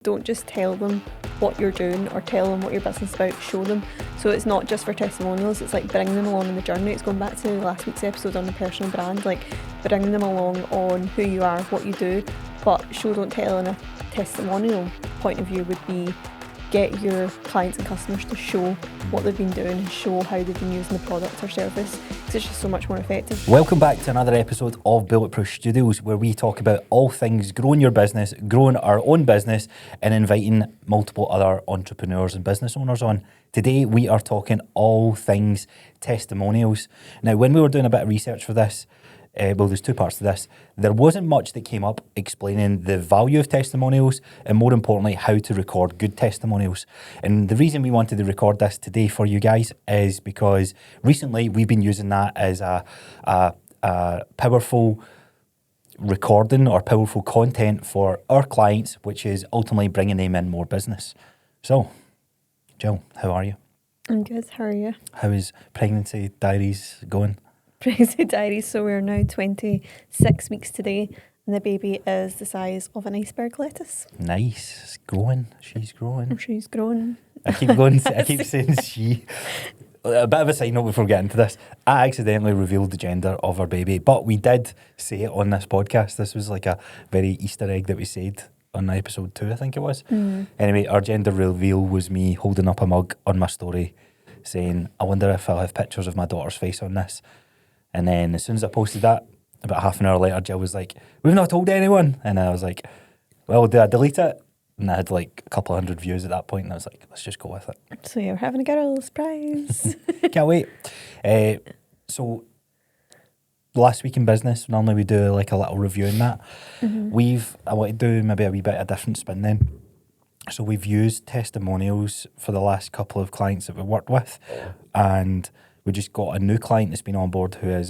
Don't just tell them what you're doing or tell them what your business is about, show them. So it's not just for testimonials, it's like bringing them along in the journey. It's going back to last week's episode on the personal brand, like bringing them along on who you are, what you do. But show, don't tell in a testimonial point of view would be get your clients and customers to show what they've been doing and show how they've been using the product or service, because it's just so much more effective. Welcome back to another episode of Bulletproof Studios, where we talk about all things growing your business, growing our own business, and inviting multiple other entrepreneurs and business owners on. Today we are talking all things testimonials. Now, when we were doing a bit of research for this, there's two parts to this. There wasn't much that came up explaining the value of testimonials and, more importantly, how to record good testimonials. And the reason we wanted to record this today for you guys is because recently we've been using that as a powerful recording or powerful content for our clients, which is ultimately bringing them in more business. So, Jill, how are you? I'm good, how are you? How is Pregnancy Diaries going? Pregnancy Diaries, so we're now 26 weeks today, and the baby is the size of an iceberg lettuce. Nice. It's growing. She's growing. She's grown. I keep saying she. A bit of a side note before we get into this. I accidentally revealed the gender of our baby, but we did say it on this podcast. This was like a very Easter egg that we said on episode 2, I think it was. Anyway, our gender reveal was me holding up a mug on my story saying, I wonder if I'll have pictures of my daughter's face on this. And then as soon as I posted that, about half an hour later, Jill was like, we've not told anyone. And I was like, well, do I delete it? And I had like a couple of hundred views at that point, and I was like, let's just go with it. So yeah, we're having a girl surprise. Can't wait. So last week in business, normally we do like a little review in that. I want to do maybe a wee bit of a different spin then. So we've used testimonials for the last couple of clients that we've worked with, and we just got a new client that's been on board who is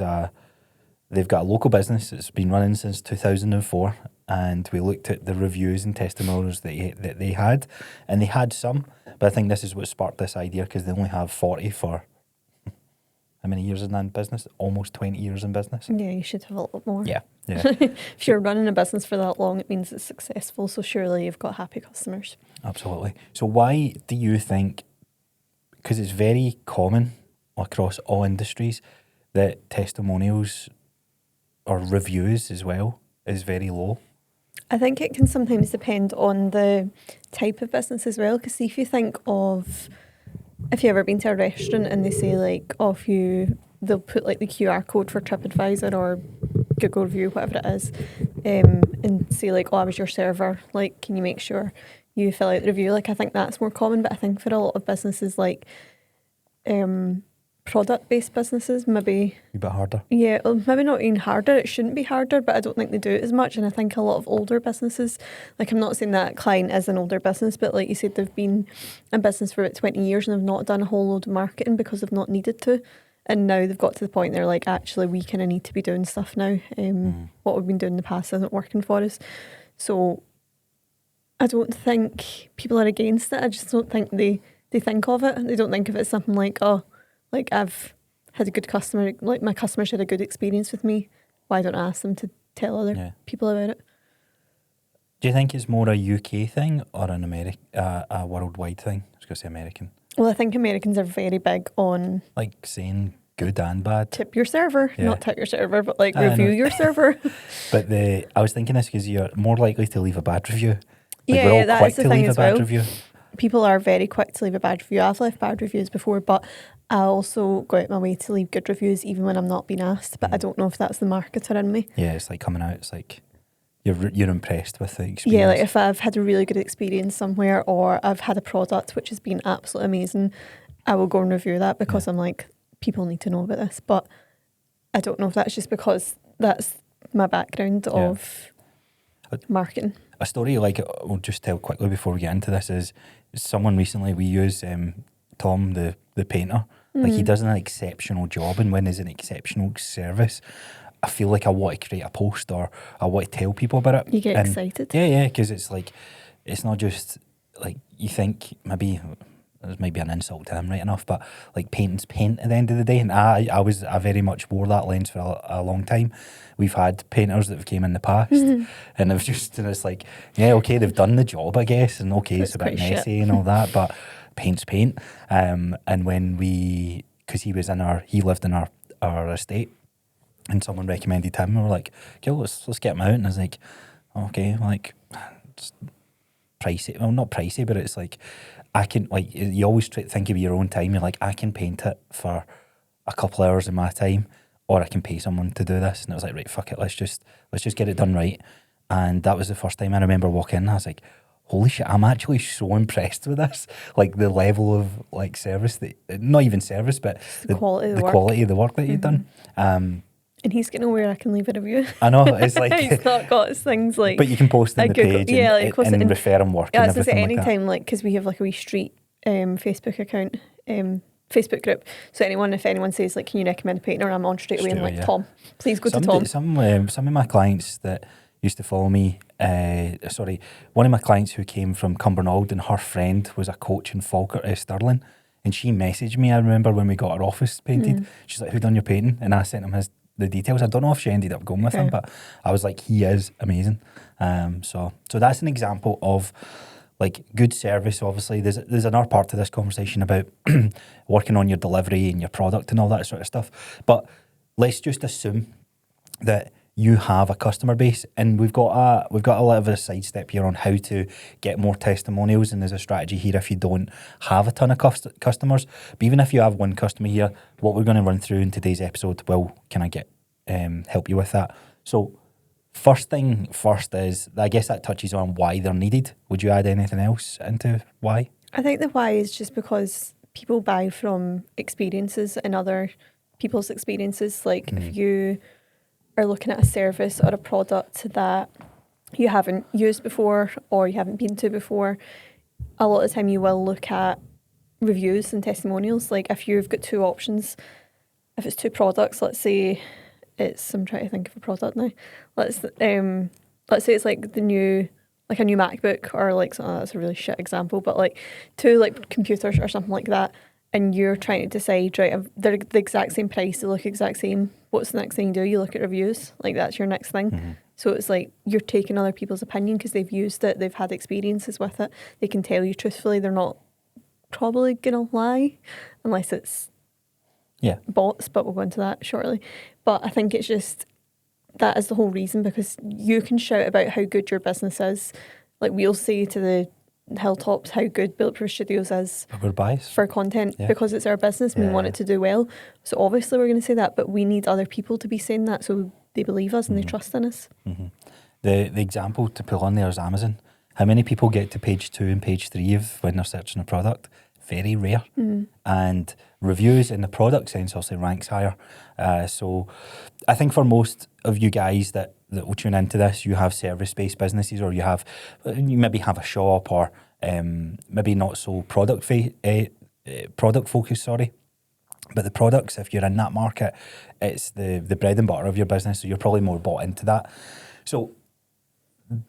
they've got a local business that's been running since 2004, and we looked at the reviews and testimonials that they had, and they had some, but I think this is what sparked this idea, because they only have 40 for how many years in that business? Almost 20 years in business. Yeah, you should have a lot more. Yeah. If you're running a business for that long, it means it's successful, so surely you've got happy customers. Absolutely. So why do you think, because it's very common across all industries, that testimonials or reviews as well is very low? I think it can sometimes depend on the type of business as well, because if you think of, if you've ever been to a restaurant and they say like, they'll put like the QR code for TripAdvisor or Google review, whatever it is, and say like, I was your server, like, can you make sure you fill out the review? Like, I think that's more common, but I think for a lot of businesses like product-based businesses, maybe A bit harder. Yeah, well, maybe not even harder. It shouldn't be harder, but I don't think they do it as much. And I think a lot of older businesses, like, I'm not saying that client is an older business, but like you said, they've been in business for about 20 years and they've not done a whole load of marketing because they've not needed to. And now they've got to the point they're like, actually, we kind of need to be doing stuff now. What we've been doing in the past isn't working for us. So I don't think people are against it. I just don't think they think of it. They don't think of it as something like, like, I've had a good customer, like my customers had a good experience with me. Why don't I ask them to tell other people about it? Do you think it's more a UK thing or an a worldwide thing? I was going to say American. Well, I think Americans are very big on, like, saying good and bad. Tip your server. Not tip your server, but like review your server. But I was thinking this because you're more likely to leave a bad review. Like, we're all that quick is the to thing leave as a bad well. review. People are very quick to leave a bad review. I've left bad reviews before, but I also go out my way to leave good reviews even when I'm not being asked. But I don't know if that's the marketer in me. Yeah, it's like coming out. It's like you're impressed with the experience. Yeah, like if I've had a really good experience somewhere or I've had a product which has been absolutely amazing, I will go and review that because I'm like, people need to know about this. But I don't know if that's just because that's my background of marketing. A story like we'll just tell quickly before we get into this is someone recently, we use Tom the painter. Like, he does an exceptional job, and when there's an exceptional service, I feel like I want to create a post or I want to tell people about it. You get excited. Yeah, because it's like, it's not just like you think maybe this might be an insult to him, right enough, but like painting's paint at the end of the day. And I very much wore that lens for a long time. We've had painters that have came in the past and it's like, yeah, okay, they've done the job, I guess, and okay, it's a bit messy and all that, but paint's paint. And when because he lived in our estate, and someone recommended him, and we were like, okay, let's get him out. And I was like, okay, like, it's pricey. Well, not pricey, but it's like, I can, like, you always think of your own time. You're like, I can paint it for a couple hours of my time, or I can pay someone to do this. And it was like, right, fuck it, let's just get it done right. And that was the first time I remember walking in. I was like, holy shit, I'm actually so impressed with this. Like the level of like service not even service, but the quality of the work that you've done. And he's getting where I can leave a review. I know, it's like he's not got his things like. But you can post in the Google, page and refer him work and everything like that. Anytime, like, because we have like a wee street Facebook account, Facebook group. So if anyone says like, can you recommend a painter, I'm on straight away and like, Tom, please go to Tom. Some of my clients that used to follow me, one of my clients who came from Cumbernauld, and her friend was a coach in Falkirk, Stirling, and she messaged me, I remember, when we got our office painted. She's like, who done your painting? And I sent him the details. I don't know if she ended up going with him, but I was like, he is amazing. So that's an example of like good service. Obviously, there's another part to this conversation about working on your delivery and your product and all that sort of stuff. But let's just assume that you have a customer base, and we've got a little bit of a sidestep here on how to get more testimonials, and there's a strategy here if you don't have a ton of customers. But even if you have one customer here, what we're going to run through in today's episode will help you with that. So first thing first is, I guess that touches on why they're needed. Would you add anything else into why? I think the why is just because people buy from experiences and other people's experiences. Like if you are looking at a service or a product that you haven't used before or you haven't been to before, a lot of the time you will look at reviews and testimonials. Like if you've got two options, if it's two products, let's say I'm trying to think of a product now. Let's say it's like a new MacBook, or like, that's a really shit example, but like two like computers or something like that, and you're trying to decide, right, they're the exact same price, they look exact same. What's the next thing you do? You look at reviews. Like that's your next thing. So it's like you're taking other people's opinion because they've used it, they've had experiences with it. They can tell you truthfully. They're not probably gonna lie unless it's bots, but we'll go into that shortly. But I think it's just, that is the whole reason, because you can shout about how good your business is. Like we'll say to the hilltops how good Bulletproof Studios is for content because it's our business and we want it to do well. So obviously we're going to say that, but we need other people to be saying that so they believe us and they trust in us. The example to pull on there is Amazon. How many people get to page 2 and page 3 when they're searching a product? Very rare. And reviews in the product sense also ranks higher. So I think for most of you guys that will tune into this, you have service-based businesses, or you maybe have a shop, or maybe not so product focused, but the products, if you're in that market, it's the bread and butter of your business, so you're probably more bought into that. So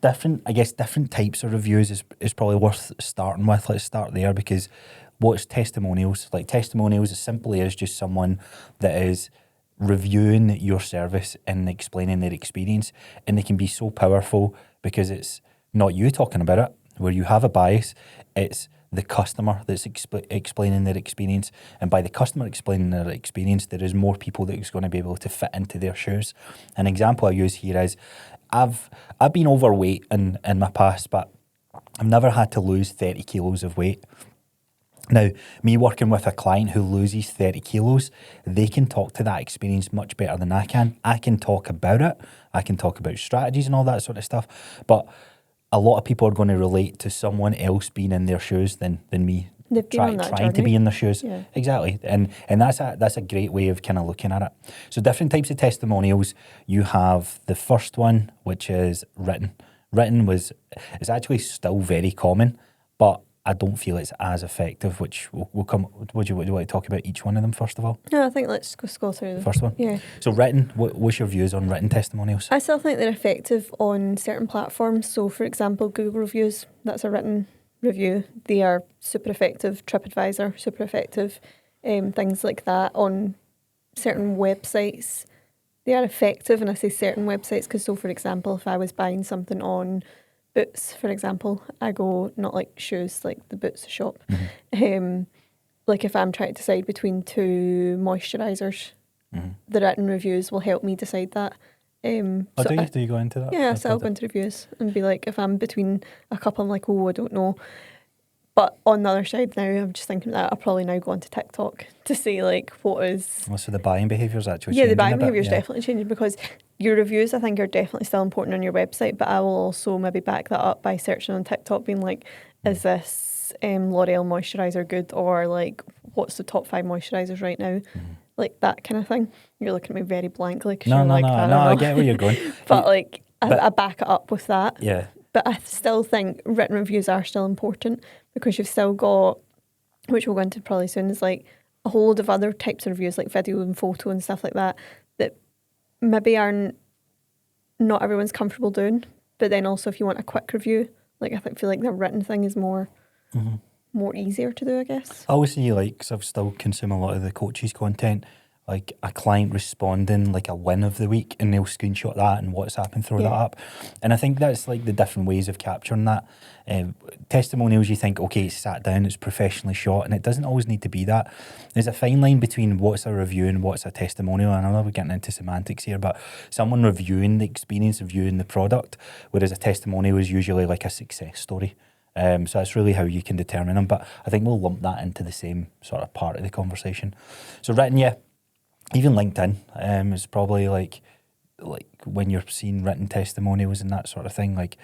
different types of reviews is probably worth starting with. Let's start there, because what's testimonials? Like testimonials as simply as just someone that is reviewing your service and explaining their experience, and they can be so powerful because it's not you talking about it where you have a bias, it's the customer that's explaining their experience, and by the customer explaining their experience, there is more people that is going to be able to fit into their shoes. An example I use here is I've been overweight in my past, but I've never had to lose 30 kilos of weight. Now, me working with a client who loses 30 kilos, they can talk to that experience much better than I can. I can talk about it. I can talk about strategies and all that sort of stuff. But a lot of people are going to relate to someone else being in their shoes than me trying to be in their shoes. Yeah. Exactly. And that's a great way of kind of looking at it. So different types of testimonials. You have the first one, which is written. Written is actually still very common, but I don't feel it's as effective, which will come. Would you like to talk about each one of them first of all? No, I think let's just go through them. The first one? Yeah. So written, what's your views on written testimonials? I still think they're effective on certain platforms. So for example, Google reviews, that's a written review. They are super effective. TripAdvisor, super effective. Things like that on certain websites. They are effective, and I say certain websites because, so for example, if I was buying something on Boots, for example, I go, not like shoes, like the Boots shop. Like if I'm trying to decide between two moisturisers, the written reviews will help me decide that. Oh, so do you go into that? yeah, so I'll go into reviews and be like, if I'm between a couple, I'm like, oh, I don't know. But on the other side now, I'm just thinking that I'll probably now go onto TikTok to see like what is... Well, so the buying behaviour's actually Yeah, changing the buying a bit, behaviour is definitely changing because your reviews, I think, are definitely still important on your website, but I will also maybe back that up by searching on TikTok, being like, is this L'Oreal moisturiser good, or like, what's the top 5 moisturisers right now? Like that kind of thing. You're looking at me very blankly because you're like, I don't know. I get where you're going. But like, I back it up with that. Yeah. But I still think written reviews are still important because you've still got, which we'll go into probably soon, is like a whole load of other types of reviews like video and photo and stuff like that that maybe aren't, not everyone's comfortable doing. But then also if you want a quick review, like I feel like the written thing is more easier to do, I guess. I always see, like, because I've still consumed a lot of the coaches' content, like a client responding like a win of the week, and they'll screenshot that and WhatsApp and throw that up. And I think that's like the different ways of capturing that. Testimonials, you think, okay, it's sat down, it's professionally shot, and it doesn't always need to be that. There's a fine line between what's a review and what's a testimonial. And I know we're getting into semantics here, but someone reviewing the experience, reviewing the product, whereas a testimonial is usually like a success story. So that's really how you can determine them. But I think we'll lump that into the same sort of part of the conversation. So written, yeah. Even LinkedIn is probably like when you're seeing written testimonials and that sort of thing, like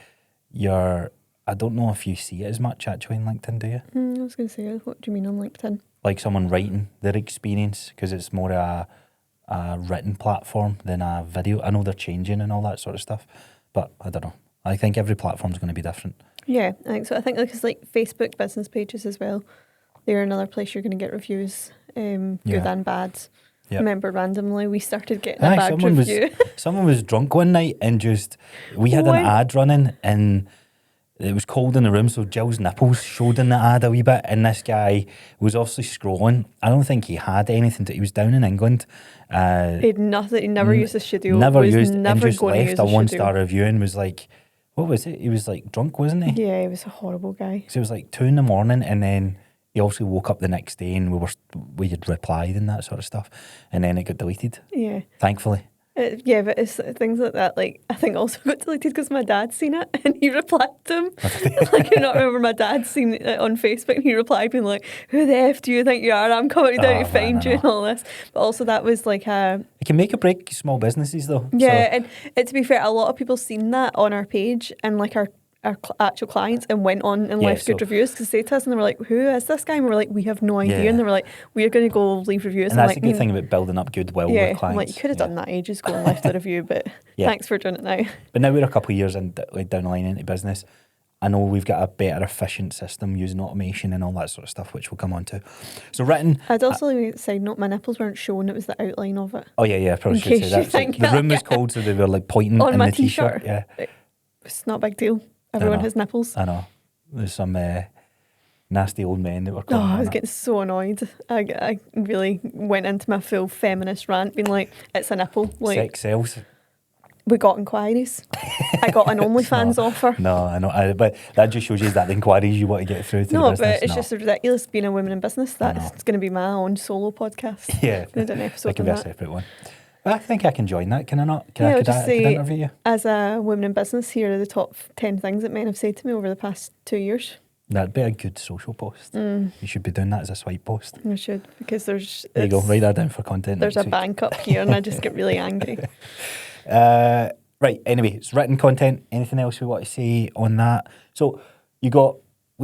I don't know if you see it as much actually in LinkedIn, do you? I was going to say, what do you mean on LinkedIn? Like someone writing their experience, because it's more a written platform than a video. I know they're changing and all that sort of stuff, but I don't know. I think every platform's going to be different. Yeah, I think so. I think it's like Facebook business pages as well. They're another place you're going to get reviews, good and bad. Yep. Remember randomly we started getting a bad review. Someone was drunk one night and we had an ad running and it was cold in the room, so Jill's nipples showed in the ad a wee bit, and this guy was obviously scrolling. I don't think he had anything he was down in England. He had nothing, he never used the studio. And just left a 1-star review and was like, what was it? He was like drunk, wasn't he? Yeah, he was a horrible guy. So it was like 2 a.m, and then he also woke up the next day and we had replied and that sort of stuff, and then it got deleted. Yeah, thankfully. Yeah, but it's things like that. Like I think also got deleted because my dad seen it and he replied to him. Like I not remember my dad seen it on Facebook and he replied being like, "Who the f do you think you are? I'm coming down to find you," and all this. But also that was like it can make or break small businesses though. Yeah, so. And to be fair, a lot of people seen that on our page and like our actual clients and went on and left good reviews to say to us, and they were like, "Who is this guy?" And we were like, "We have no idea." And they were like, "We're going to go leave reviews." And that's a good thing about building up goodwill with clients. I'm like, you could have done that ages ago and left a review, but thanks for doing it now. But now we're a couple of years down the line into business. I know we've got a better efficient system using automation and all that sort of stuff, which we'll come on to. So written... I'd also say, note, my nipples weren't shown, it was the outline of it. Oh yeah, I probably should say that. So the room was cold, so they were like pointing on in my the t-shirt. Yeah. It's not a big deal. Everyone has nipples. I know. There's some nasty old men that were coming. I was getting so annoyed. I really went into my full feminist rant, being like, it's a nipple. Like, sex sells. We got inquiries. I got an OnlyFans offer. No, I know. But that just shows you that the inquiries you want to get through to the business. But it's just ridiculous being a woman in business. That's going to be my own solo podcast. Yeah. I'm going to do an episode on that. It can be a separate one. I think I can join that, can I not? Could I interview you? As a woman in business, here are the top 10 things that men have said to me over the past 2 years. That'd be a good social post. You should be doing that as a swipe post. I should, because there you go, write that down for content. There's a bank up here and I just get really angry. Right, anyway, it's written content. Anything else we want to say on that? So we've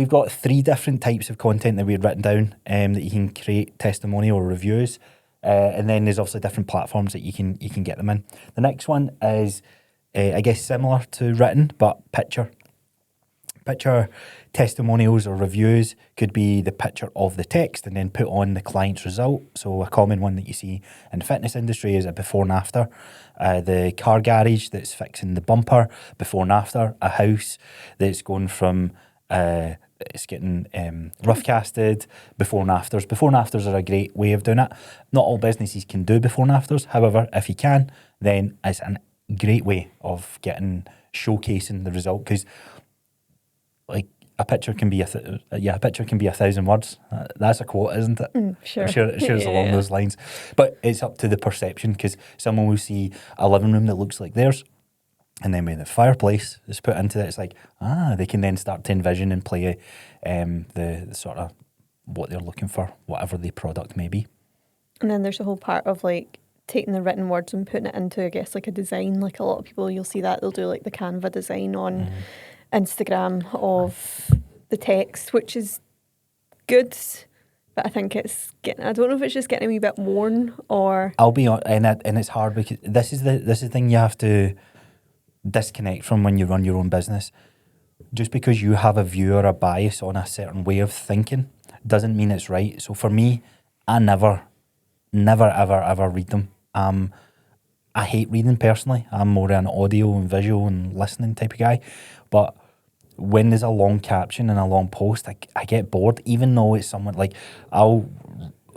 got 3 different types of content that we've written down that you can create testimonial or reviews. And then there's also different platforms that you can get them in. The next one is, I guess, similar to written, but picture. Picture testimonials or reviews could be the picture of the text and then put on the client's result. So a common one that you see in the fitness industry is a before and after. The car garage that's fixing the bumper, before and after. A house that's going from it's getting rough casted, before and afters. Before and afters are a great way of doing it. Not all businesses can do before and afters. However, if you can, then it's a great way of showcasing the result, because like a picture can be a picture can be 1,000 words. That's a quote, isn't it? Sure. I'm sure it's along those lines. But it's up to the perception, because someone will see a living room that looks like theirs, and then when the fireplace is put into it, it's like, they can then start to envision and play the sort of what they're looking for, whatever the product may be. And then there's a whole part of like taking the written words and putting it into, I guess, like a design. Like a lot of people, you'll see that they'll do like the Canva design on Instagram of the text, which is good, but I think it's getting, I don't know if it's just getting a wee bit worn, or I'll be honest, and it's hard, because this is the thing you have to disconnect from when you run your own business. Just because you have a view or a bias on a certain way of thinking doesn't mean it's right. So for me, I never ever read them. I hate reading personally. I'm more an audio and visual and listening type of guy. But when there's a long caption and a long post, I get bored, even though it's someone like, I'll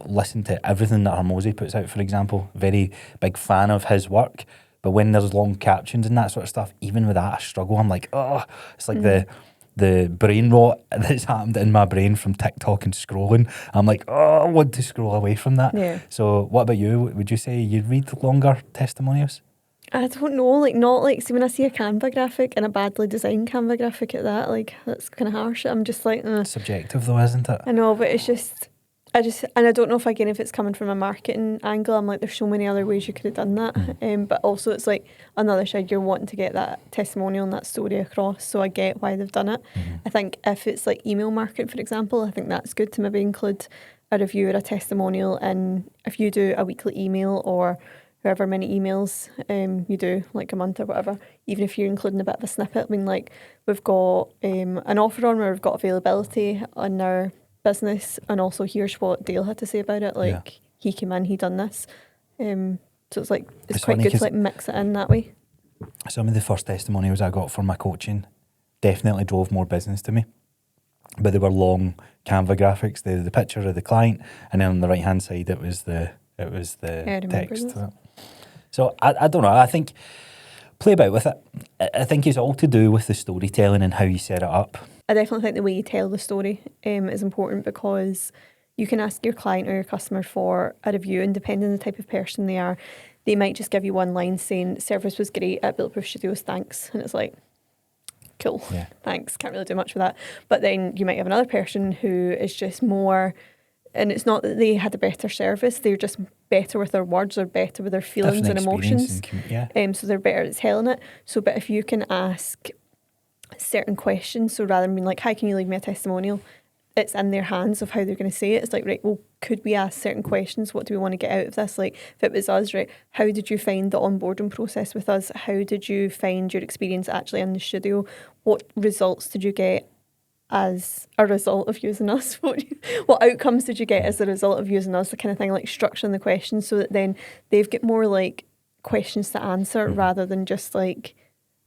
listen to everything that Hormozy puts out, for example. Very big fan of his work. But when there's long captions and that sort of stuff, even with that, I struggle. I'm like, it's like the brain rot that's happened in my brain from TikTok and scrolling. I'm like, I want to scroll away from that. Yeah. So what about you? Would you say you'd read longer testimonials? I don't know, like not like, see when I see a Canva graphic and a badly designed Canva graphic at that, like that's kind of harsh. I'm just like, Subjective though, isn't it? I know, but it's just, and I don't know if it's coming from a marketing angle. I'm like, there's so many other ways you could have done that. But also it's like on the other side, you're wanting to get that testimonial and that story across. So I get why they've done it. I think if it's like email marketing, for example, I think that's good to maybe include a review or a testimonial. And if you do a weekly email or however many emails you do, like a month or whatever, even if you're including a bit of a snippet. I mean, like we've got an offer on where we've got availability on our business, and also here's what Dale had to say about it. Like he came in, he done this. So it's like it's quite good to like mix it in that way. Some of the first testimonials I got for my coaching definitely drove more business to me, but they were long Canva graphics. The picture of the client, and then on the right hand side it was the text. So I don't know. I think play about with it. I think it's all to do with the storytelling and how you set it up. I definitely think the way you tell the story is important, because you can ask your client or your customer for a review, and depending on the type of person they are, they might just give you one line saying, service was great at Bulletproof Studios, thanks. And it's like, cool, thanks, can't really do much with that. But then you might have another person who is just more, and it's not that they had a better service, they're just better with their words or better with their feelings and emotions. So they're better at telling it. So, but if you can ask certain questions, so rather than being like, hi, can you leave me a testimonial, it's in their hands of how they're going to say it. It's like, right, well, could we ask certain questions? What do we want to get out of this? Like, if it was us, right, how did you find the onboarding process with us? How did you find your experience actually in the studio? What results did you get as a result of using us? What outcomes did you get as a result of using us? The kind of thing, like structuring the questions so that then they've got more like questions to answer rather than just like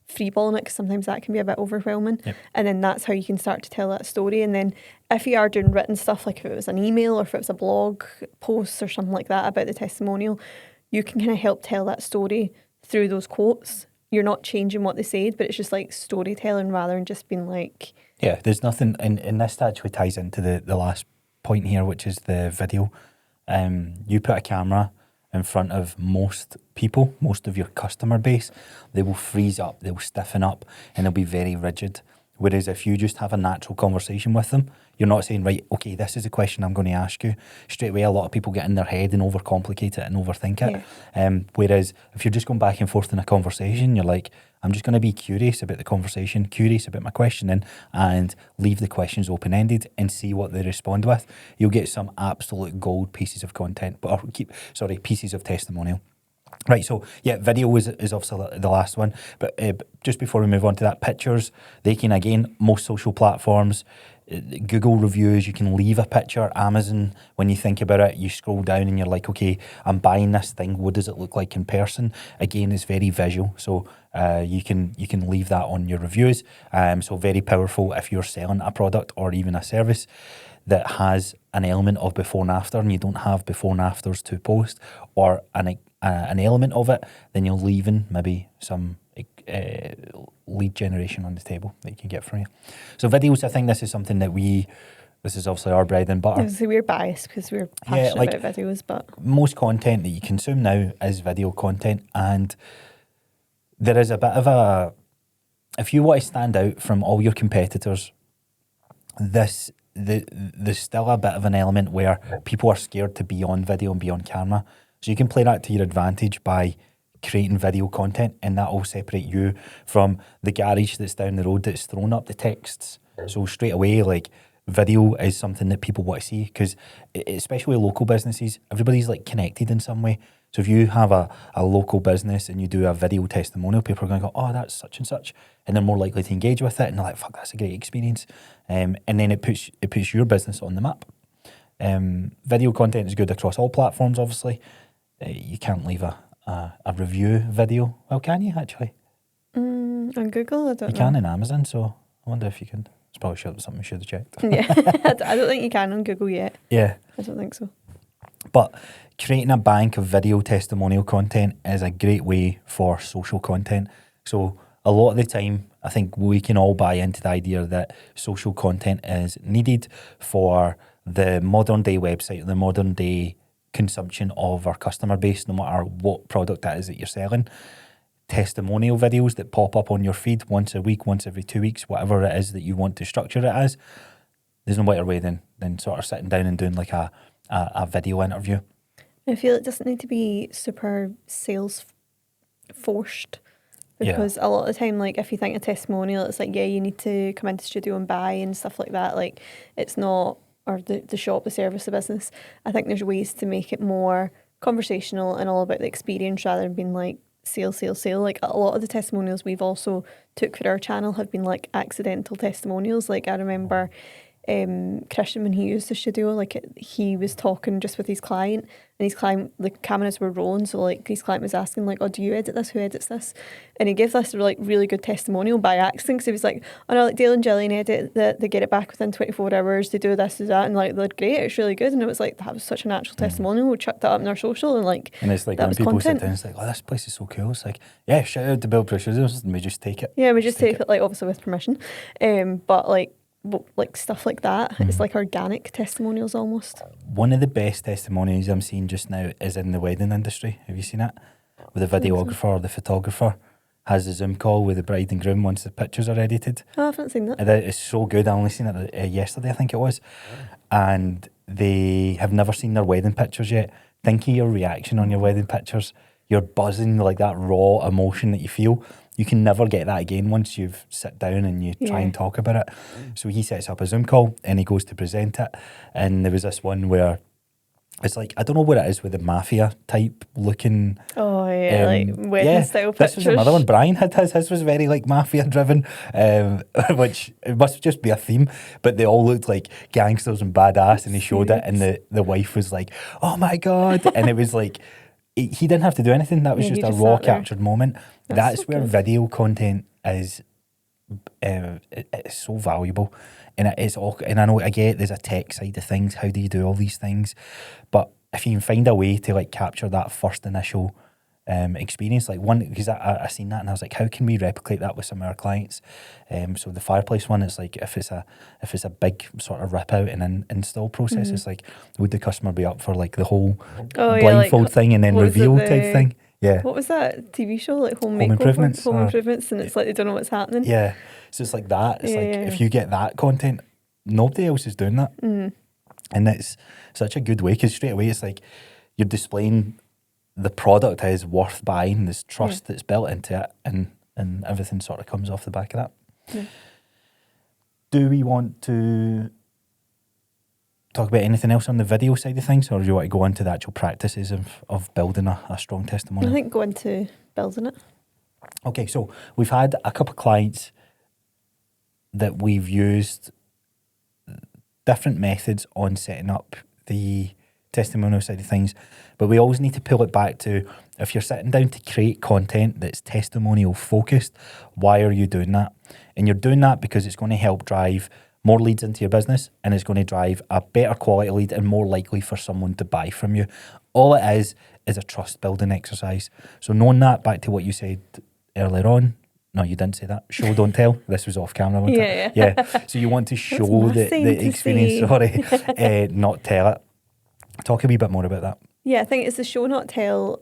freeballing it, because sometimes that can be a bit overwhelming. And then that's how you can start to tell that story. And then if you are doing written stuff, like if it was an email or if it was a blog post or something like that about the testimonial, you can kind of help tell that story through those quotes. You're not changing what they said, but it's just like storytelling rather than just being like... Yeah, there's nothing, and this actually ties into the last point here, which is the video. You put a camera in front of most people, most of your customer base, they will freeze up, they will stiffen up, and they'll be very rigid. Whereas if you just have a natural conversation with them, you're not saying, right, okay, this is a question I'm going to ask you. Straight away, a lot of people get in their head and overcomplicate it and overthink it. Whereas if you're just going back and forth in a conversation, you're like, I'm just going to be curious about the conversation, curious about my questioning, and leave the questions open-ended and see what they respond with. You'll get some absolute gold pieces of content, pieces of testimonial. Right, so yeah, video is obviously the last one, but just before we move on to that, pictures, they can, again, most social platforms, Google reviews, you can leave a picture. Amazon, when you think about it, you scroll down and you're like, okay, I'm buying this thing. What does it look like in person? Again, it's very visual, so you can leave that on your reviews. So very powerful if you're selling a product or even a service that has an element of before and after, and you don't have before and afters to post, or an element of it, then you're leaving maybe some lead generation on the table that you can get from you. So videos, I think this is something that this is obviously our bread and butter. So we're biased because we're passionate about videos, but most content that you consume now is video content, and there is a bit of if you want to stand out from all your competitors, there's still a bit of an element where people are scared to be on video and be on camera. So you can play that to your advantage by creating video content, and that will separate you from the garage that's down the road that's thrown up the texts. So straight away, like, video is something that people want to see, because especially local businesses, everybody's like connected in some way. So if you have a local business and you do a video testimonial, people are going to go, oh, that's such and such, and they're more likely to engage with it, and they're like, fuck, that's a great experience. And then it puts your business on the map. Video content is good across all platforms, obviously. You can't leave a review video. Well, can you actually? On Google, I don't know. You can in Amazon, so I wonder if you can. It's probably something we should have checked. Yeah, I don't think you can on Google yet. Yeah. I don't think so. But creating a bank of video testimonial content is a great way for social content. So a lot of the time, I think we can all buy into the idea that social content is needed for the modern day website, the modern day consumption of our customer base, no matter what product that is that you're selling. Testimonial videos that pop up on your feed once a week, once every 2 weeks, whatever it is that you want to structure it as, there's no better way than sort of sitting down and doing like a video interview. I feel it doesn't need to be super sales forced, because a lot of the time, like, if you think a testimonial, it's like, yeah, you need to come into the studio and buy and stuff like that. Like, it's not, or the shop, the service, the business. I think there's ways to make it more conversational and all about the experience rather than being like sale. Like, a lot of the testimonials we've also took for our channel have been like accidental testimonials. Like, I remember Christian, when he used the studio, like, he was talking just with his client, and his client, the cameras were rolling, so like his client was asking like, oh, do you edit this? Who edits this? And he gave this like really good testimonial by accident, because he was like, oh no, like Dale and Gillian edit that, they get it back within 24 hours, they do this, do that, and like, they're great, it's really good. And it was like, that was such a natural testimonial. We chucked that up in our social, and like, and it's like, that when was people content. sit down, it's like, oh, this place is so cool. It's like, yeah, shout out to Bulletproof, and we just take it. Yeah, we just take it, like, obviously with permission, but like stuff like that, it's like organic testimonials almost. One of the best testimonials I'm seeing just now is in the wedding industry. Have you seen it? Where the videographer or the photographer has a Zoom call with the bride and groom once the pictures are edited. Oh, I haven't seen that. And it's so good. I only seen it yesterday, I think it was. And they have never seen their wedding pictures yet. Think of your reaction on your wedding pictures. You're buzzing, like that raw emotion that you feel. You can never get that again once you've sit down and you try and talk about it. So he sets up a Zoom call and he goes to present it. And there was this one where it's like, I don't know what it is with the mafia type looking. Oh yeah, like wedding style pictures. This was another one. Brian had his was very like mafia driven, which it must just be a theme. But they all looked like gangsters and badass, and he showed it, and the wife was like, "Oh my god!" And it was like, he didn't have to do anything. That was just a raw captured moment. That's so where video content is. It's so valuable, and it's all. And I know, I get there's a tech side of things. How do you do all these things? But if you can find a way to like capture that first initial experience, like one, because I seen that and I was like, how can we replicate that with some of our clients? So the fireplace one, it's like if it's a big sort of rip out and install process, it's like, would the customer be up for like the whole blindfold thing and then reveal type thing? Yeah. What was that TV show, like Home Improvements? Home Improvements, and it's like they don't know what's happening. Yeah. So it's like that. It's if you get that content, nobody else is doing that. And it's such a good way, because straight away it's like you're displaying the product is worth buying, there's trust that's built into it, and everything sort of comes off the back of that. Yeah. Do we want to talk about anything else on the video side of things, or do you want to go into the actual practices of building a strong testimonial? I think go into building it. Okay, so we've had a couple of clients that we've used different methods on setting up the testimonial side of things, but we always need to pull it back to, if you're sitting down to create content that's testimonial focused, why are you doing that? And you're doing that because it's going to help drive more leads into your business, and it's going to drive a better quality lead and more likely for someone to buy from you. All it is a trust building exercise. So knowing that, back to what you said earlier on, no, you didn't say that. Show, don't tell. This was off camera, wasn't it? Yeah. So you want to show the experience, not tell it. Talk a wee bit more about that. Yeah, I think it's the show, not tell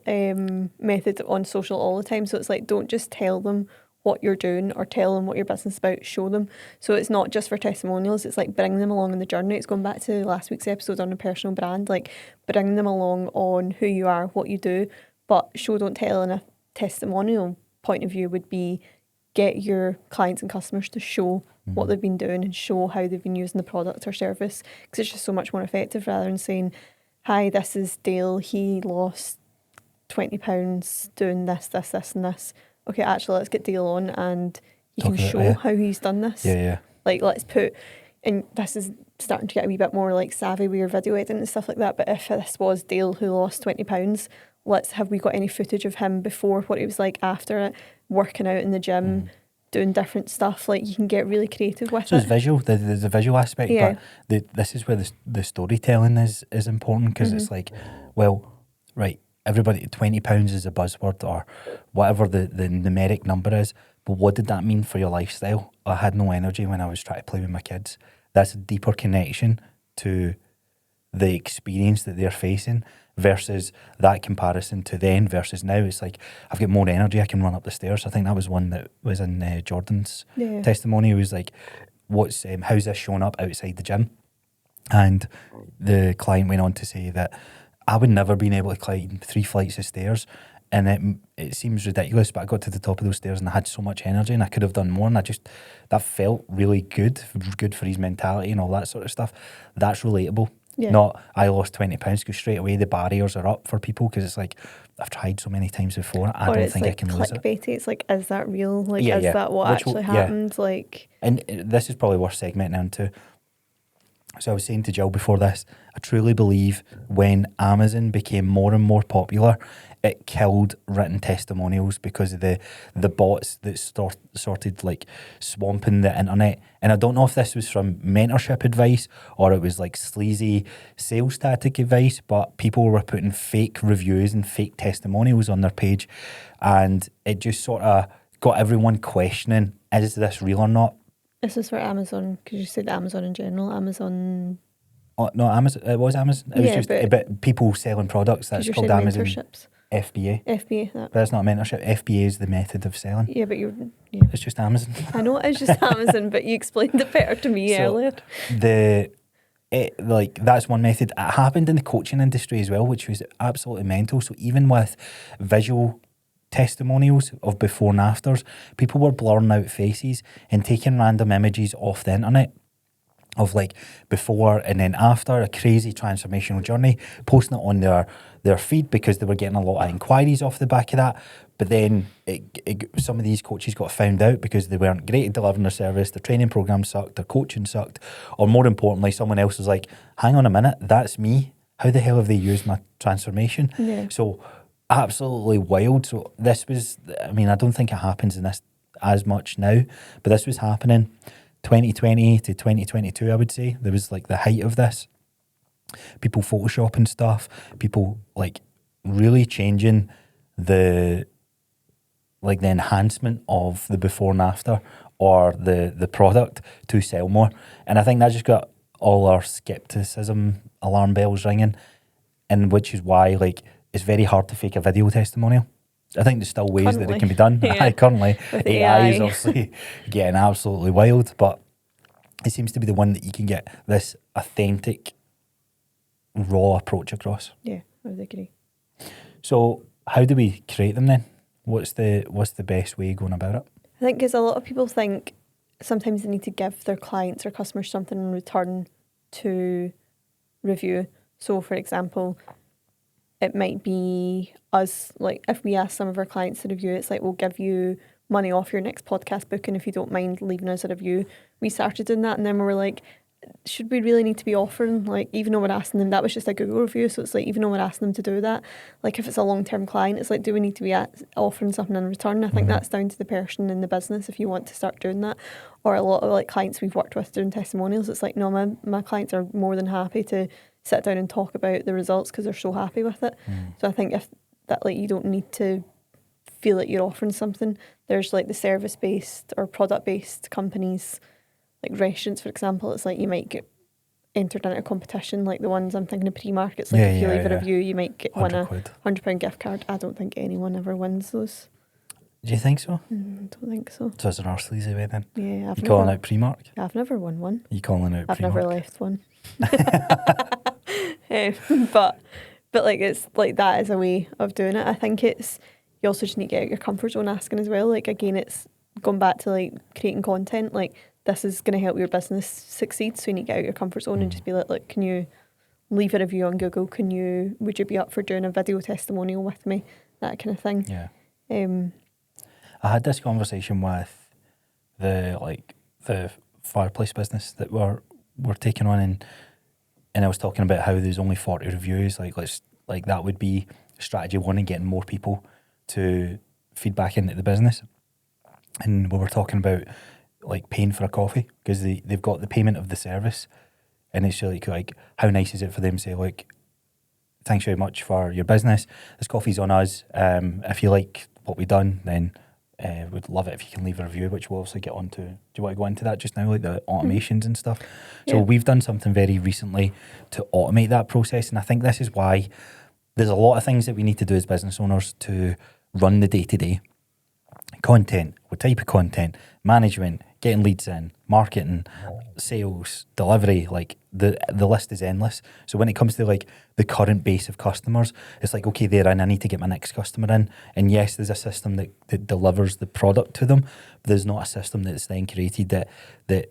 method on social all the time. So it's like, don't just tell them what you're doing or tell them what your business is about, show them. So it's not just for testimonials, it's like bring them along on the journey. It's going back to last week's episode on a personal brand, like bring them along on who you are, what you do. But show, don't tell in a testimonial point of view would be get your clients and customers to show what they've been doing and show how they've been using the product or service, because it's just so much more effective rather than saying, hi, this is Dale, he lost £20 doing this, and this. Okay, actually, let's get Dale on and he can show how he's done this. Yeah. Like, let's put, and this is starting to get a wee bit more like savvy with your video editing and stuff like that, but if this was Dale who lost £20, have we got any footage of him before, what he was like after it, working out in the gym, doing different stuff? Like, you can get really creative with it. So it's visual, there's a visual aspect, but this is where the storytelling is important, because it's like, well, right, everybody, £20 is a buzzword or whatever the numeric number is, but what did that mean for your lifestyle? I had no energy when I was trying to play with my kids. That's a deeper connection to the experience that they're facing versus that comparison to then versus now. It's like, I've got more energy, I can run up the stairs. I think that was one that was in Jordan's testimony. It was like, how's this showing up outside the gym? And the client went on to say that I would never been able to climb 3 flights of stairs, and it seems ridiculous, but I got to the top of those stairs and I had so much energy and I could have done more, and that felt really good for his mentality and all that sort of stuff. That's relatable. Not, I lost £20, because straight away the barriers are up for people, because it's like, I've tried so many times before, I don't think I can lose it. Clickbaity, it's like, is that real? Like, is that what actually happened? Like, and this is probably worth segmenting into. So I was saying to Jill before this, I truly believe when Amazon became more and more popular, it killed written testimonials because of the bots that started like swamping the internet. And I don't know if this was from mentorship advice or it was like sleazy sales tactic advice, but people were putting fake reviews and fake testimonials on their page, and it just sort of got everyone questioning, is this real or not? This is for Amazon, because you said Amazon in general. Amazon. Oh, no, Amazon. It was Amazon. It was just a bit people selling products. That's called Amazon FBA. FBA. But that's not a mentorship. FBA is the method of selling. Yeah, but it's just Amazon. I know it's just Amazon, but you explained it better to me earlier. That's one method. It happened in the coaching industry as well, which was absolutely mental. So even with visual testimonials of before and afters, people were blurring out faces and taking random images off the internet of like before and then after, a crazy transformational journey, posting it on their feed because they were getting a lot of inquiries off the back of that. But then some of these coaches got found out because they weren't great at delivering their service, their training program sucked, their coaching sucked, or more importantly, someone else was like, hang on a minute, that's me. How the hell have they used my transformation? Yeah. So absolutely wild. So this was, I mean, I don't think it happens in this as much now, but this was happening 2020 to 2022, I would say. There was like the height of this. People photoshopping stuff, people like really changing the enhancement of the before and after or the product to sell more. And I think that just got all our skepticism alarm bells ringing, and which is why like it's very hard to fake a video testimonial. I think there's still ways that it can be done. Yeah. Currently, AI is obviously getting absolutely wild, but it seems to be the one that you can get this authentic, raw approach across. Yeah, I would agree. So how do we create them then? What's the best way going about it? I think because a lot of people think sometimes they need to give their clients or customers something in return to review. So for example, it might be us, like if we ask some of our clients to review, it's like, we'll give you money off your next podcast booking if you don't mind leaving us a review. We started doing that, and then we were like, should we really need to be offering, like, even though we're asking them, that was just a Google review, so it's like, even though we're asking them to do that, like, if it's a long-term client, it's like, do we need to be offering something in return? I think that's down to the person in the business if you want to start doing that. Or a lot of like clients we've worked with doing testimonials, it's like, no, my clients are more than happy to sit down and talk about the results because they're so happy with it. So I think if that, like, you don't need to feel like you're offering something. There's like the service-based or product-based companies, like restaurants, for example. It's like you might get entered into a competition, like the ones I'm thinking of pre-markets. Like if you leave a review, you might win a £100 gift card. I don't think anyone ever wins those. Do you think so? I don't think so. So it's an arse sleazy way then? Yeah. You calling out Primark? I've never won one. You calling out Primark? I've never left one. But like, it's like, that is a way of doing it. I think it's, you also just need to get out your comfort zone asking as well. Like, again, it's going back to like creating content. Like, this is going to help your business succeed, so you need to get out your comfort zone and just be like, look, can you leave a review on Google? Would you be up for doing a video testimonial with me? That kind of thing. Yeah. I had this conversation with the fireplace business that we're taking on, and I was talking about how there's only 40 reviews. Like that would be strategy one in getting more people to feed back into the business. And we were talking about like paying for a coffee, because they've got the payment of the service, and it's like how nice is it for them to say, like, thanks very much for your business, this coffee's on us, if you like what we've done, then would love it if you can leave a review, which we'll obviously get on to. Do you want to go into that just now, like the automations and stuff? Yeah. So we've done something very recently to automate that process, and I think this is why there's a lot of things that we need to do as business owners to run the day-to-day. Content, what type of content, management, getting leads in, marketing, sales, delivery, like the list is endless. So when it comes to like the current base of customers, it's like, okay, they're in, I need to get my next customer in. And yes, there's a system that delivers the product to them, but there's not a system that's then created that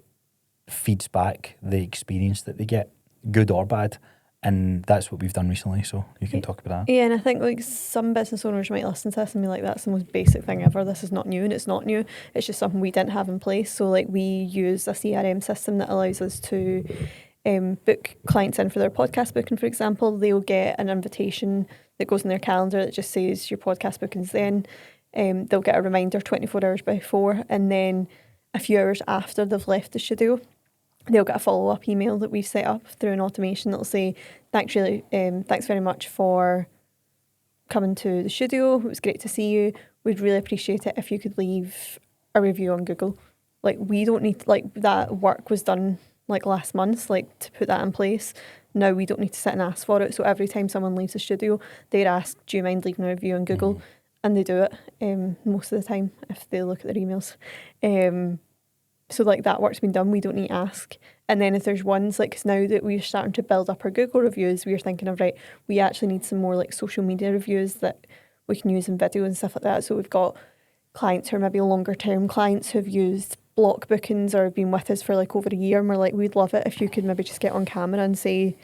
feeds back the experience that they get, good or bad. And that's what we've done recently, so you can talk about that. Yeah, and I think like some business owners might listen to this and be like, that's the most basic thing ever. This is not new, and it's not new. It's just something we didn't have in place. So like we use a CRM system that allows us to book clients in for their podcast booking, for example. They'll get an invitation that goes in their calendar that just says your podcast booking's then. They'll get a reminder 24 hours before, and then a few hours after they've left the studio, they'll get a follow-up email that we've set up through an automation that'll say, thanks very much for coming to the studio. It was great to see you. We'd really appreciate it if you could leave a review on Google. Like, we don't need to, like, that work was done like last month, like to put that in place. Now we don't need to sit and ask for it. So every time someone leaves the studio, they're asked, do you mind leaving a review on Google? And they do it most of the time if they look at their emails. So like that work's been done, we don't need to ask. And then if there's ones, like, 'cause now that we're starting to build up our Google reviews, we're thinking of, right, we actually need some more like social media reviews that we can use in video and stuff like that. So we've got clients who are maybe longer term clients who've used block bookings or have been with us for like over a year, and we're like, we'd love it if you could maybe just get on camera and say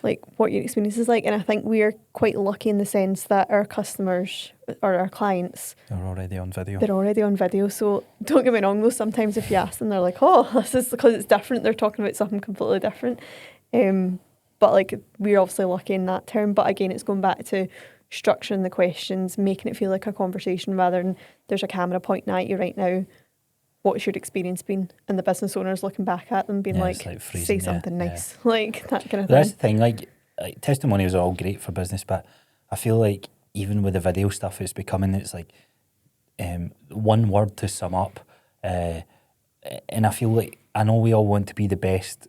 like what your experience is like. And I think we're quite lucky in the sense that our customers or our clients, they're already on video. So don't get me wrong though, sometimes if you ask them, they're like, oh, this is because it's different, they're talking about something completely different. But like, we're obviously lucky in that term. But again, it's going back to structuring the questions, making it feel like a conversation rather than there's a camera pointing at you right now. What's your experience been? And the business owners looking back at them being like freezing, say something nice. Yeah. Like that kind of thing. That's the thing, like testimonials are all great for business, but I feel like even with the video stuff, it's like one word to sum up. And I feel like, I know we all want to be the best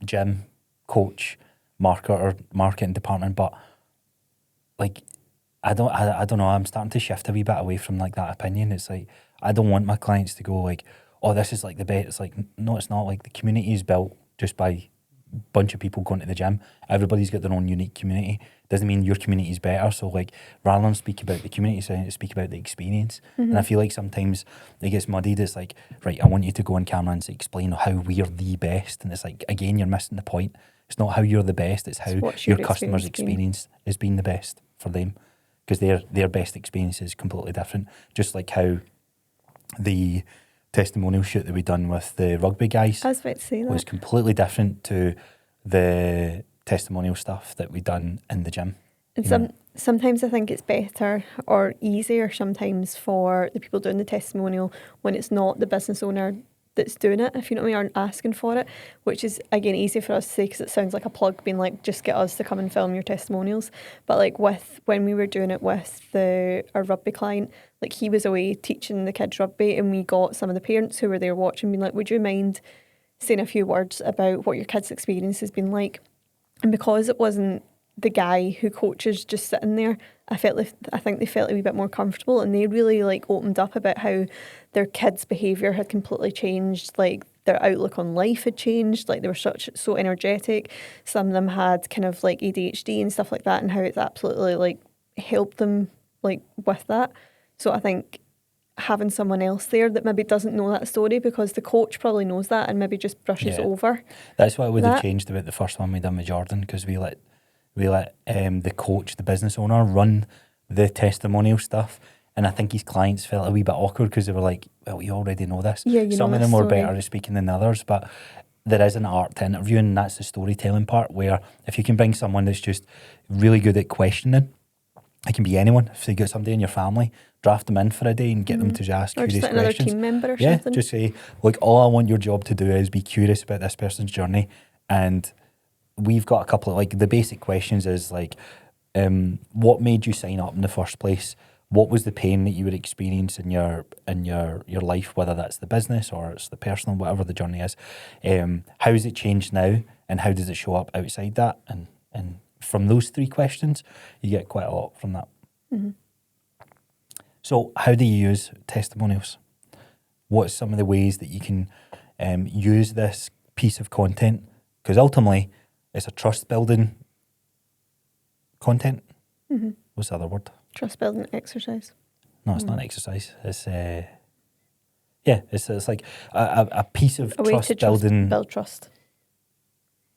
gym, coach, marketing department, but like, I don't know, I'm starting to shift a wee bit away from like that opinion. It's like, I don't want my clients to go like, oh, this is like the best. It's like, no, it's not. Like, the community is built just by a bunch of people going to the gym. Everybody's got their own unique community. Doesn't mean your community is better. So like, rather than speak about the community, speak about the experience. And I feel like sometimes it gets muddied. It's like, right, I want you to go on camera and explain how we're the best. And it's like, again, you're missing the point. It's not how you're the best. It's how your customers' experience is being the best for them. Because their best experience is completely different. Just like how the testimonial shoot that we done with the rugby guys I was about to say was that. completely different to the testimonial stuff that we done in the gym. And sometimes I think it's better or easier sometimes for the people doing the testimonial when it's not the business owner that's doing it, if you know what I mean, aren't asking for it, which is, again, easy for us to say because it sounds like a plug being like, just get us to come and film your testimonials. But like when we were doing it with our rugby client, like he was away teaching the kids rugby and we got some of the parents who were there watching being like, would you mind saying a few words about what your kids' experience has been like? And because it wasn't the guy who coaches just sitting there, I think they felt a wee bit more comfortable, and they really like opened up about how their kids' behaviour had completely changed, like their outlook on life had changed, like they were so energetic. Some of them had kind of like ADHD and stuff like that, and how it's absolutely like helped them like with that. So I think having someone else there that maybe doesn't know that story, because the coach probably knows that and maybe just brushes over. That's what I would have changed about the first one we done with Jordan, because we let the coach, the business owner, run the testimonial stuff, and I think his clients felt a wee bit awkward because they were like, well, you already know this. Yeah, Some of them were better at speaking than others, but there is an art to interviewing, and that's the storytelling part, where if you can bring someone that's just really good at questioning, it can be anyone. If you get somebody in your family, draft them in for a day and get them to ask or curious just another questions. team member or Yeah, something. just say, like, all I want your job to do is be curious about this person's journey. And we've got a couple of, like, the basic questions is like, what made you sign up in the first place? What was the pain that you would experience in your life, whether that's the business or it's the personal, whatever the journey is? How has it changed now, and how does it show up outside that? And from those three questions, you get quite a lot from that. Mm-hmm. So how do you use testimonials? What's some of the ways that you can use this piece of content? Because ultimately, it's a trust-building content. Mm-hmm. What's the other word? Trust-building exercise. No, it's not an exercise. It's it's like a piece of trust-building. Build trust.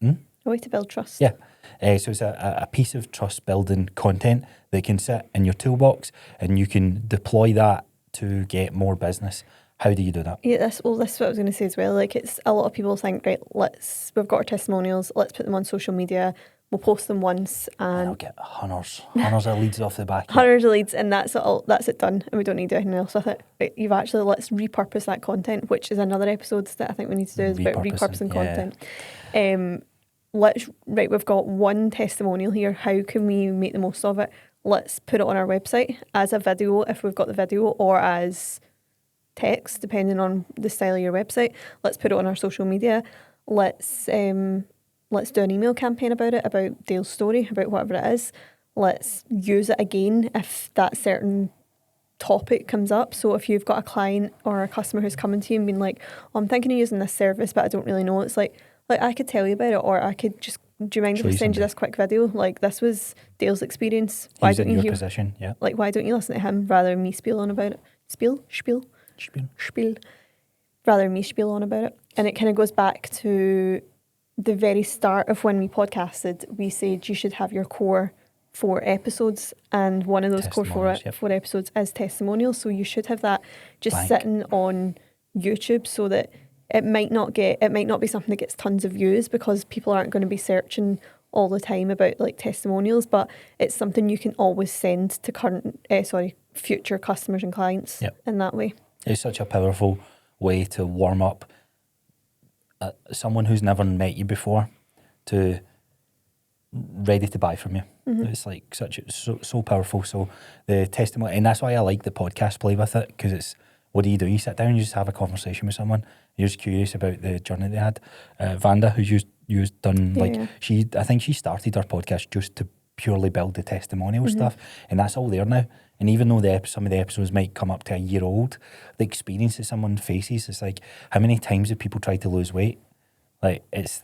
Hmm? A way to build trust. Yeah. So it's a piece of trust-building content that can sit in your toolbox, and you can deploy that to get more business. How do you do that? Yeah, that's what I was going to say as well. Like, it's a lot of people think, right, we've got our testimonials, let's put them on social media, we'll post them once, and I'll get hundreds of leads off the back. Hundreds of leads, and that's it done, and we don't need to do anything else with it. Right, let's repurpose that content, which is another episode that I think we need to do, is about repurposing content. We've got one testimonial here. How can we make the most of it? Let's put it on our website as a video, if we've got the video, or as text, depending on the style of your website. Let's put it on our social media. Let's do an email campaign about it, about Dale's story, about whatever it is. Let's use it again if that certain topic comes up. So if you've got a client or a customer who's coming to you and been like, oh, I'm thinking of using this service, but I don't really know, it's like I could tell you about it, or I could just, do you mind if I send you this quick video? Like, this was Dale's experience. Why don't you position, yeah. Like, why don't you listen to him rather than me spiel on about it? Spiel. Rather than me spiel on about it. And it kind of goes back to the very start of when we podcasted. We said you should have your core 4 episodes, and one of those core 4 episodes is testimonials. So you should have that just sitting on YouTube, so that it might not be something that gets tons of views, because people aren't going to be searching all the time about like testimonials, but it's something you can always send to future customers and clients in that way. It's such a powerful way to warm up someone who's never met you before to ready to buy from you. Mm-hmm. It's like so powerful. So the testimony, and that's why I like the podcast play with it, because it's, what do? You sit down and you just have a conversation with someone. You're just curious about the journey they had. Vanda, who's done, I think she started her podcast just to purely build the testimonial stuff, and that's all there now. And even though some of the episodes might come up to a year old, the experience that someone faces, it's like, how many times have people tried to lose weight? Like, that's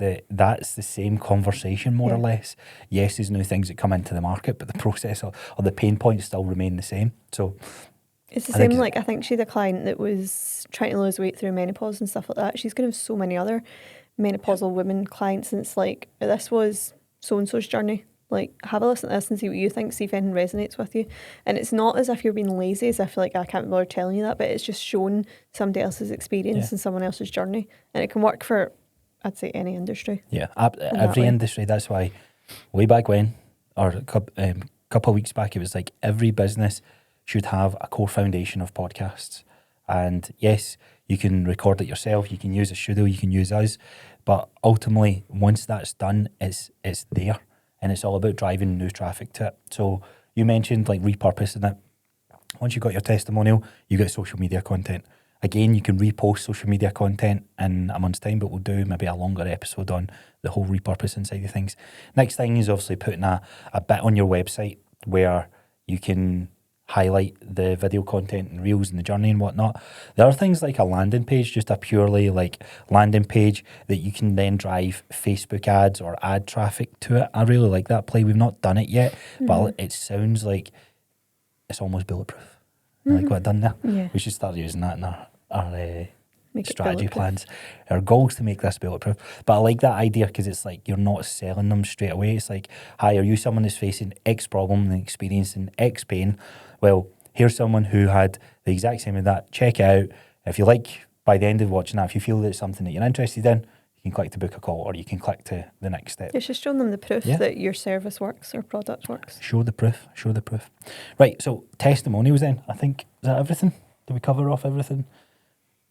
the same conversation, more or less. Yes, there's new things that come into the market, but the process or the pain points still remain the same. So it's the same. Like, I think she had a client that was trying to lose weight through menopause and stuff like that. She's going to have so many other menopausal women clients, and it's like, this was so and so's journey. like, have a listen to this and see what you think, see if anything resonates with you. And it's not as if you're being lazy, as if like, I can't bother telling you that, but it's just showing somebody else's experience and someone else's journey. And it can work for, I'd say, any industry. Yeah, every industry. That's why way back when, or a couple of weeks back, it was like every business should have a core foundation of podcasts. And yes, you can record it yourself, you can use a studio, you can use us, but ultimately, once that's done, it's there, and it's all about driving new traffic to it. So you mentioned like repurposing it. Once you've got your testimonial, you get social media content. Again, you can repost social media content in a month's time, but we'll do maybe a longer episode on the whole repurposing side of things. Next thing is obviously putting a bit on your website where you can highlight the video content and reels and the journey and whatnot. There are things like a landing page, just a purely like landing page that you can then drive Facebook ads or ad traffic to it. I really like that play. We've not done it yet, but it sounds like it's almost bulletproof. I like what I've done there. Yeah. We should start using that in our strategy bulletproof. plans. Our goal is to make this bulletproof. But I like that idea because it's like you're not selling them straight away. It's like, hi, are you someone that's facing X problem and experiencing X pain? Well, here's someone who had the exact same as that. Check it out. If you like, by the end of watching that, if you feel that it's something that you're interested in, you can click to book a call or you can click to the next step. It's just showing them the proof that your service works or product works. Show the proof. Show the proof. Right, so testimonials then. I think, is that everything? Did we cover off everything?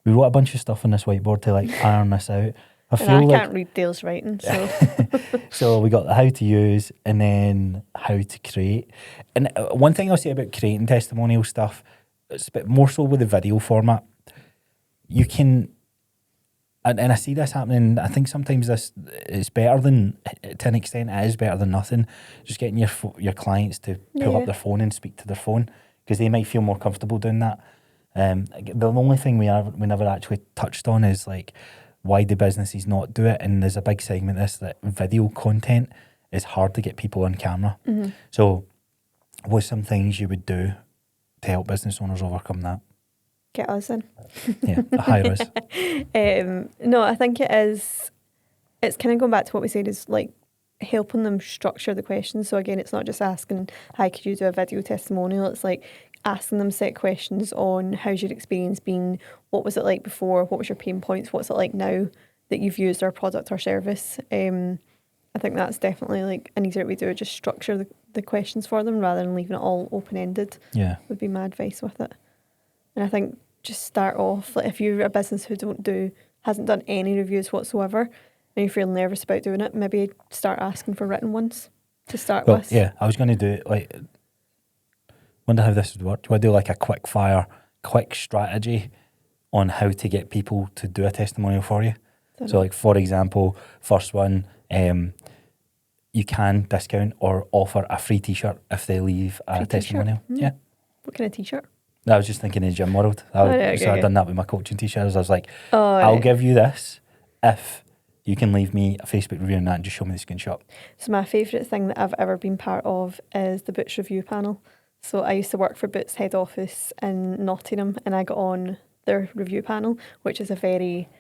We wrote a bunch of stuff on this whiteboard to like iron this out. I can't read Dale's writing, so. So we got the how to use and then how to create. And one thing I'll say about creating testimonial stuff, it's a bit more so with the video format. You can, and I see this happening, I think sometimes this is better than, to an extent it is better than nothing, just getting your clients to pull up their phone and speak to their phone, because they might feel more comfortable doing that. The only thing we never actually touched on is like, why do businesses not do it? And there's a big segment of this that video content is hard to get people on camera. So what's some things you would do to help business owners overcome that? Get us in. Yeah, hire us. No, I think it's kind of going back to what we said, is like helping them structure the questions. So again, it's not just asking, hi, could you do a video testimonial? It's like asking them set questions on how's your experience been, what was it like before, what was your pain points, what's it like now that you've used our product or service. I think that's definitely like an easier way to do it, just structure the questions for them rather than leaving it all open-ended. Yeah, would be my advice with it. And I think just start off, like if you're a business who hasn't done any reviews whatsoever and you feel nervous about doing it, maybe start asking for written ones to start with. Yeah, I was going to do it like, wonder how this would work. Do I do like a quick strategy on how to get people to do a testimonial for you? So like, for example, first one, you can discount or offer a free t-shirt if they leave a testimonial. Yeah. What kind of t-shirt? I was just thinking in the gym world. I've done that with my coaching t-shirts. I was like, I'll give you this if you can leave me a Facebook review on that and just show me the screenshot. So my favourite thing that I've ever been part of is the Boots review panel. So I used to work for Boots head office in Nottingham, and I got on their review panel, which is a very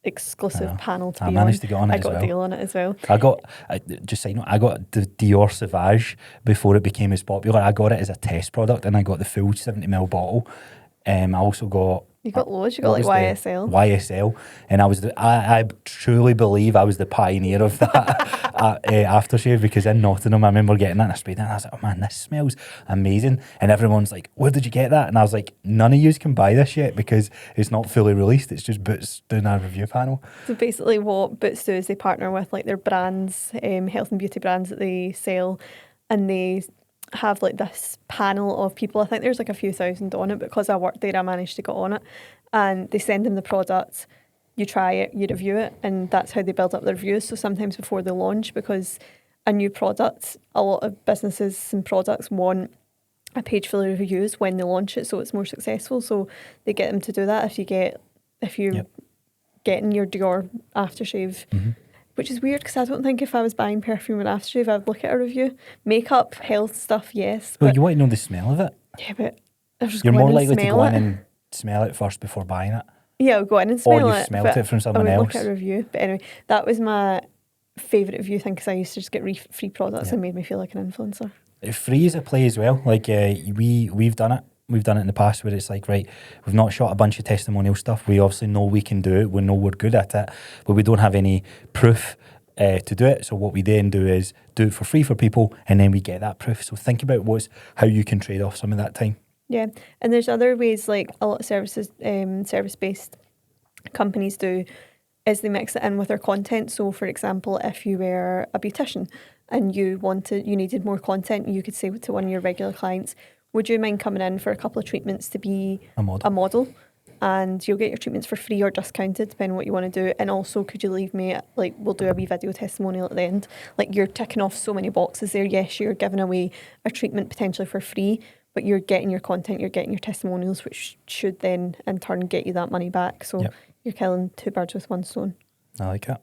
exclusive panel to be on. I managed to get on it as well. I got a deal on it as well. I got the Dior Sauvage before it became as popular. I got it as a test product, and I got the full 70ml bottle. I also got... You got loads. You got like YSL. YSL. And I truly believe I was the pioneer of that aftershave, because in Nottingham, I remember getting that and I sprayed it and I was like, oh man, this smells amazing. And everyone's like, where did you get that? And I was like, none of you can buy this yet because it's not fully released. It's just Boots doing a review panel. So basically what Boots do is they partner with like their brands, health and beauty brands that they sell, and they have like this panel of people. I think there's like a few thousand on it, but because I worked there I managed to get on it, and they send them the product, you try it, you review it, and that's how they build up their reviews. So sometimes before they launch, because a new product, a lot of businesses and products want a page full of reviews when they launch it so it's more successful, so they get them to do that. If you're getting your Dior aftershave, which is weird because I don't think if I was buying perfume or aftershave I'd look at a review. Makeup, health stuff, yes. Well, you want to know the smell of it. Yeah, but you're more likely to go in and smell it first before buying it. Yeah, I'll go in and smell it. Or you've smelled it from someone else. Look at a review. But anyway, that was my favourite of you think? Because I used to just get free products and made me feel like an influencer. Free is a play as well. Like we've done it. We've done it in the past where it's like, right, we've not shot a bunch of testimonial stuff. We obviously know we can do it. We know we're good at it, but we don't have any proof to do it. So what we then do is do it for free for people, and then we get that proof. So think about how you can trade off some of that time. Yeah, and there's other ways, like a lot of service-based companies do, is they mix it in with their content. So, for example, if you were a beautician and you needed more content, you could say to one of your regular clients, would you mind coming in for a couple of treatments to be a model? And you'll get your treatments for free or discounted, depending on what you want to do. And also, could you leave me, like, we'll do a wee video testimonial at the end. Like, you're ticking off so many boxes there. Yes, you're giving away a treatment potentially for free, but you're getting your content, you're getting your testimonials, which should then in turn get you that money back. So you're killing two birds with one stone. I like it.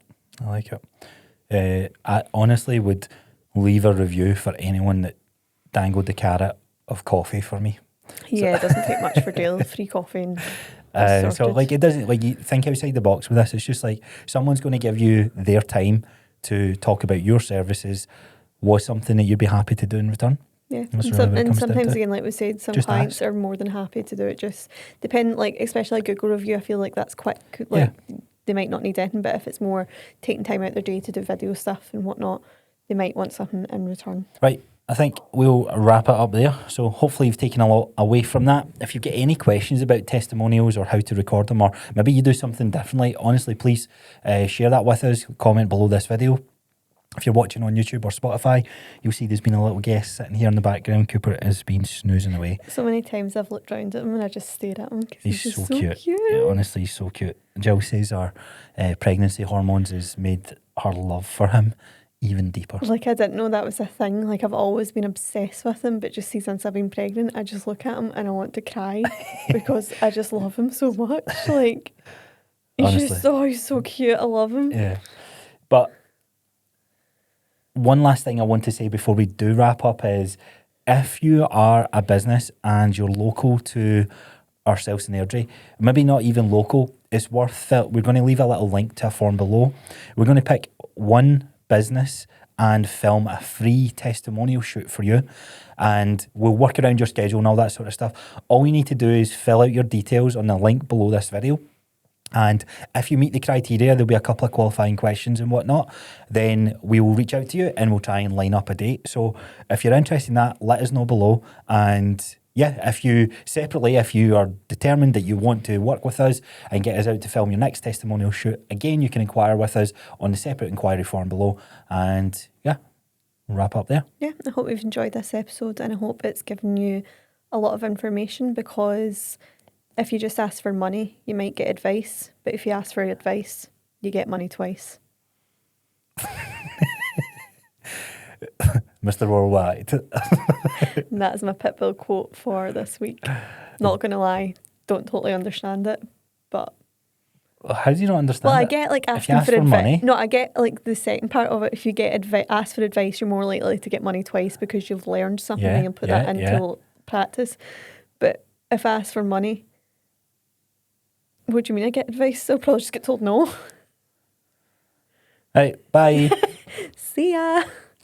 I honestly would leave a review for anyone that dangled the carrot of coffee for me. Yeah, it doesn't take much for Dale. Free coffee and so like it doesn't, like, you think outside the box with this. It's just like someone's going to give you their time to talk about your services. Was something that you'd be happy to do in return? Yeah, really and sometimes again, like we said, some just clients are more than happy to do it. Just depend, like especially a Google review. I feel like that's quick. Like they might not need anything, but if it's more taking time out their day to do video stuff and whatnot, they might want something in return. Right. I think we'll wrap it up there. So hopefully you've taken a lot away from that. If you've got any questions about testimonials or how to record them, or maybe you do something differently, honestly, please share that with us. Comment below this video. If you're watching on YouTube or Spotify, you'll see there's been a little guest sitting here in the background. Cooper has been snoozing away. So many times I've looked round at him and I just stared at him because he's so cute. Yeah, honestly, he's so cute. Jill says our pregnancy hormones has made her love for him even deeper. Like, I didn't know that was a thing. Like, I've always been obsessed with him, but just since I've been pregnant, I just look at him and I want to cry because I just love him so much. Like, he's so cute. I love him. Yeah. But one last thing I want to say before we do wrap up is, if you are a business and you're local to ourselves in Airdrie, maybe not even local, it's worth it. We're going to leave a little link to a form below. We're going to pick one business and film a free testimonial shoot for you, and we'll work around your schedule and all that sort of stuff. All you need to do is fill out your details on the link below this video, and if you meet the criteria, there'll be a couple of qualifying questions and whatnot. Then we will reach out to you and we'll try and line up a date. So if you're interested in that, let us know below. And yeah, if you are determined that you want to work with us and get us out to film your next testimonial shoot, again, you can inquire with us on the separate inquiry form below. And yeah, we'll wrap up there. Yeah, I hope you've enjoyed this episode, and I hope it's given you a lot of information, because if you just ask for money, you might get advice. But if you ask for advice, you get money twice. Mr. Worldwide. And that is my Pitbull quote for this week. Not going to lie, don't totally understand it, but... How do you not understand I get like asking for advice. No, I get like the second part of it. If you get ask for advice, you're more likely to get money twice because you've learned something and put that into practice. But if I ask for money, what do you mean I get advice? I'll probably just get told no. Right, bye. See ya.